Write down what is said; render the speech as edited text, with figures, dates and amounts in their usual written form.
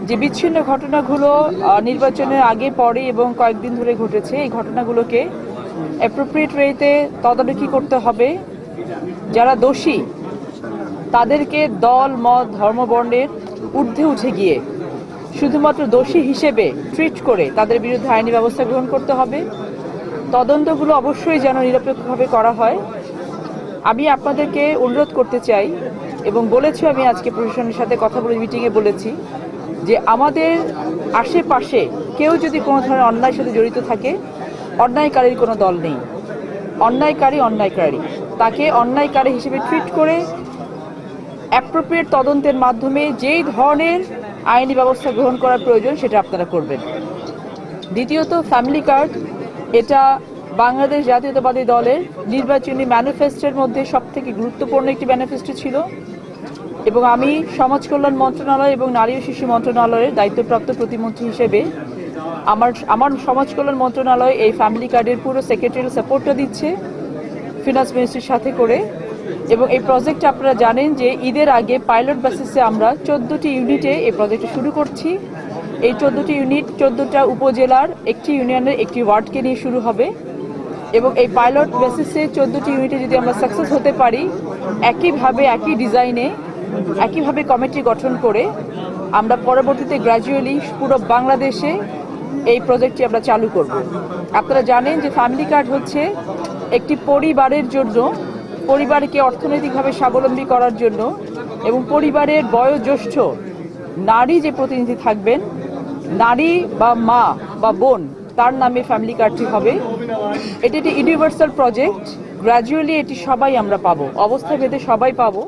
যে বিচ্ছিন্ন ঘটনাগুলো নির্বাচনের আগে পরে এবং কয়েকদিন ধরে ঘটেছে, এই ঘটনাগুলোকে অ্যাপ্রোপ্রিয়েট ওয়েতে তদারকি করতে হবে। যারা দোষী তাদেরকে দল মত ধর্মবর্ণের ঊর্ধ্বে উঠে গিয়ে শুধুমাত্র দোষী হিসেবে ট্রিট করে তাদের বিরুদ্ধে আইনি ব্যবস্থা গ্রহণ করতে হবে। তদন্তগুলো অবশ্যই যেন নিরপেক্ষভাবে করা হয়। আমি আপনাদেরকে অনুরোধ করতে চাই এবং বলেছি, আমি আজকে প্রশাসনের সাথে কথা বলে মিটিংয়ে বলেছি যে আমাদের আশেপাশে কেউ যদি কোনো ধরনের অন্যায়ের সাথে জড়িত থাকে, অন্যায়কারীর কোনো দল নেই। অন্যায়কারী তাকে অন্যায়কারী হিসেবে ট্রিট করে অ্যাপ্রোপ্রিয়েট তদন্তের মাধ্যমে যেই ধরনের আইনি ব্যবস্থা গ্রহণ করার প্রয়োজন সেটা আপনারা করবেন। দ্বিতীয়ত, ফ্যামিলি কার্ড এটা বাংলাদেশ জাতীয়তাবাদী দলের নির্বাচনী ম্যানিফেস্টোর মধ্যে সবথেকে গুরুত্বপূর্ণ একটি ম্যানিফেস্টো ছিল এবং আমি সমাজ কল্যাণ মন্ত্রণালয় এবং নারী ও শিশু মন্ত্রণালয়ের দায়িত্বপ্রাপ্ত প্রতিমন্ত্রী হিসেবে আমার সমাজ কল্যাণ মন্ত্রণালয় এই ফ্যামিলি কার্ডের পুরো সেক্রেটারিয়াল সাপোর্টটা দিচ্ছে ফিনান্স মিনিস্ট্রির সাথে করে। এবং এই প্রজেক্টটা আপনারা জানেন যে ঈদের আগে পাইলট বেসিসে আমরা 14টি ইউনিটে এই প্রজেক্টটা শুরু করছি। এই 14টি ইউনিট 14টা উপজেলার একটি ইউনিয়নের একটি ওয়ার্ডকে নিয়ে শুরু হবে এবং এই পাইলট বেসিসে 14টি ইউনিটে যদি আমরা সাকসেস হতে পারি, একইভাবে একই ডিজাইনে একইভাবে কমিটি গঠন করে আমরা পরবর্তীতে গ্র্যাজুয়ালি পুরো বাংলাদেশে এই প্রজেক্টটি আমরা চালু করব। আপনারা জানেন যে ফ্যামিলি কার্ড হচ্ছে একটি পরিবারের জন্য, পরিবারকে অর্থনৈতিকভাবে স্বাবলম্বী করার জন্য এবং পরিবারের বয়োজ্যেষ্ঠ নারী যে প্রতিনিধি থাকবেন, নারী বা মা বা বোন, তার নামে ফ্যামিলি কার্ডটি হবে। এটি একটি ইউনিভার্সাল প্রজেক্ট। গ্র্যাজুয়ালি এটি সবাই আমরা পাবো, অবস্থা ভেদে সবাই পাবো।